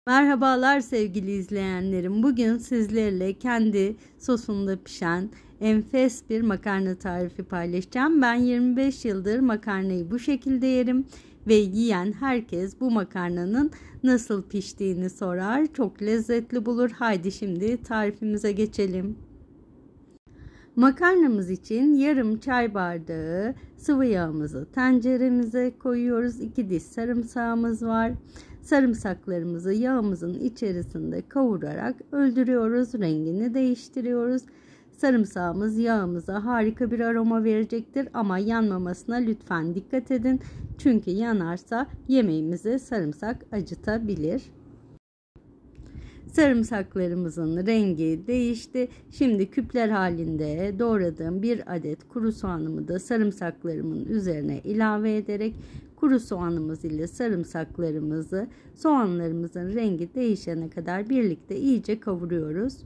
Merhabalar sevgili izleyenlerim. Bugün sizlerle kendi sosunda pişen enfes bir makarna tarifi paylaşacağım. Ben 25 yıldır makarnayı bu şekilde yerim ve yiyen herkes bu makarnanın nasıl piştiğini sorar. Çok lezzetli bulur. Haydi şimdi tarifimize geçelim. Makarnamız için yarım çay bardağı sıvı yağımızı tenceremize koyuyoruz. 2 diş sarımsağımız var. Sarımsaklarımızı yağımızın içerisinde kavurarak öldürüyoruz. Rengini değiştiriyoruz. Sarımsağımız yağımıza harika bir aroma verecektir ama yanmamasına lütfen dikkat edin. Çünkü yanarsa yemeğimize sarımsak acıtabilir. Sarımsaklarımızın rengi değişti. Şimdi küpler halinde doğradığım bir adet kuru soğanımı da sarımsaklarımın üzerine ilave ederek kuru soğanımız ile sarımsaklarımızı soğanlarımızın rengi değişene kadar birlikte iyice kavuruyoruz.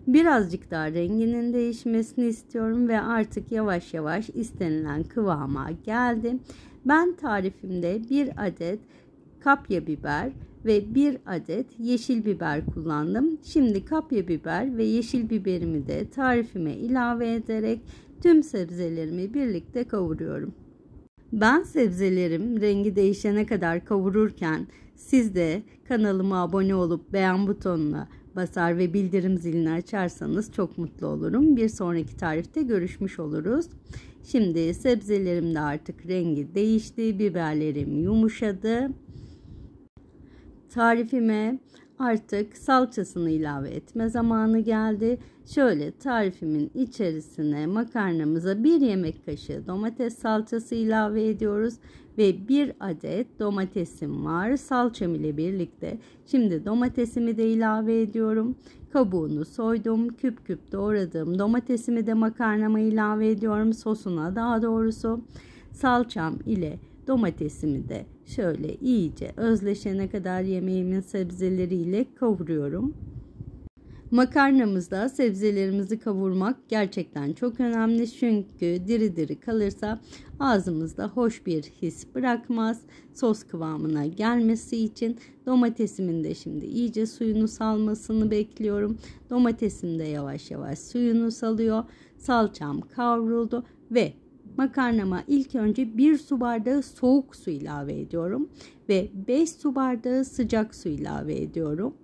Birazcık daha renginin değişmesini istiyorum ve artık yavaş yavaş istenilen kıvama geldi. Ben tarifimde bir adet kapya biber ve bir adet yeşil biber kullandım. Şimdi kapya biber ve yeşil biberimi de tarifime ilave ederek tüm sebzelerimi birlikte kavuruyorum. Ben sebzelerim rengi değişene kadar kavururken siz de kanalıma abone olup beğen butonuna basar ve bildirim zilini açarsanız çok mutlu olurum. Bir sonraki tarifte görüşmüş oluruz. Şimdi sebzelerim de artık rengi değişti. Biberlerim yumuşadı. Tarifime artık salçasını ilave etme zamanı geldi. Şöyle tarifimin içerisine makarnamıza 1 yemek kaşığı domates salçası ilave ediyoruz. Ve 1 adet domatesim var salçam ile birlikte. Şimdi domatesimi de ilave ediyorum. Kabuğunu soydum. Küp küp doğradığım domatesimi de makarnama ilave ediyorum. Sosuna daha doğrusu. Salçam ile domatesimi de şöyle iyice özleşene kadar yemeğimin sebzeleriyle kavuruyorum. Makarnamızda sebzelerimizi kavurmak gerçekten çok önemli çünkü diri diri kalırsa ağzımızda hoş bir his bırakmaz. Sos kıvamına gelmesi için domatesimin de şimdi iyice suyunu salmasını bekliyorum. Domatesim de yavaş yavaş suyunu salıyor. Salçam kavruldu ve makarnama ilk önce 1 su bardağı soğuk su ilave ediyorum ve 5 su bardağı sıcak su ilave ediyorum.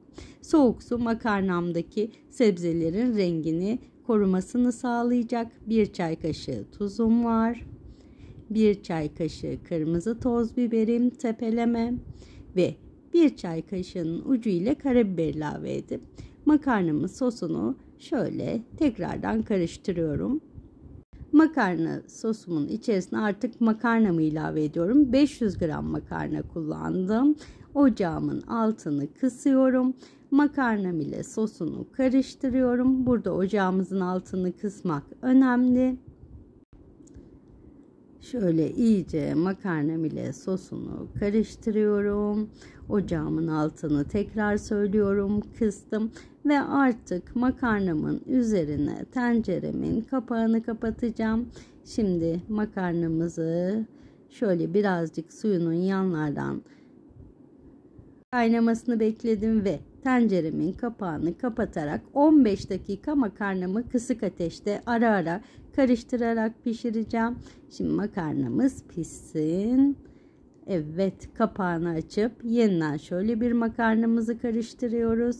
Soğuk su makarnamdaki sebzelerin rengini korumasını sağlayacak. 1 çay kaşığı tuzum var. 1 çay kaşığı kırmızı toz biberim tepeleme ve 1 çay kaşığının ucu ile karabiber ilave edip makarnamın sosunu şöyle tekrardan karıştırıyorum. Makarna sosumun içerisine artık makarnamı ilave ediyorum. 500 gram makarna kullandım. Ocağımın altını kısıyorum. Makarnam ile sosunu karıştırıyorum. Burada ocağımızın altını kısmak önemli. Şöyle iyice makarnam ile sosunu karıştırıyorum. Ocağımın altını tekrar söylüyorum, kıstım ve artık makarnamın üzerine tenceremin kapağını kapatacağım. Şimdi makarnamızı şöyle birazcık suyunun yanlardan kaynamasını bekledim ve tenceremin kapağını kapatarak 15 dakika makarnamı kısık ateşte ara ara karıştırarak pişireceğim. Şimdi makarnamız pişsin. Evet, kapağını açıp yeniden şöyle bir makarnamızı karıştırıyoruz.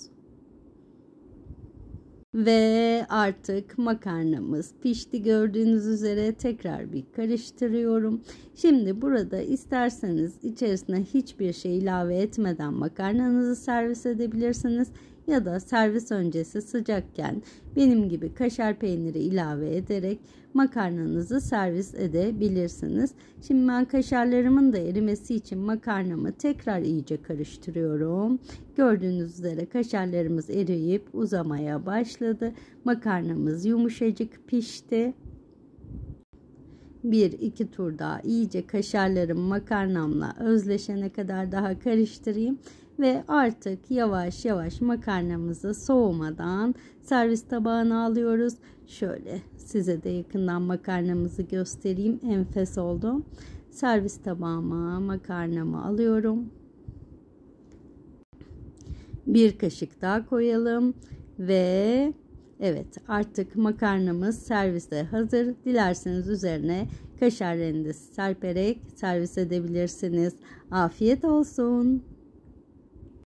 Ve artık makarnamız pişti, gördüğünüz üzere tekrar bir karıştırıyorum. Şimdi burada isterseniz içerisine hiçbir şey ilave etmeden makarnanızı servis edebilirsiniz. Ya da servis öncesi sıcakken benim gibi kaşar peyniri ilave ederek makarnanızı servis edebilirsiniz. Şimdi ben kaşarlarımın da erimesi için makarnamı tekrar iyice karıştırıyorum. Gördüğünüz üzere kaşarlarımız eriyip uzamaya başladı. Makarnamız yumuşacık pişti. 1-2 tur daha iyice kaşarlarım makarnamla özleşene kadar daha karıştırayım. Ve artık yavaş yavaş makarnamızı soğumadan servis tabağına alıyoruz. Şöyle size de yakından makarnamızı göstereyim. Enfes oldu. Servis tabağıma makarnamı alıyorum. Bir kaşık daha koyalım ve evet, artık makarnamız servise hazır. Dilerseniz üzerine kaşar rendesi serperek servis edebilirsiniz. Afiyet olsun.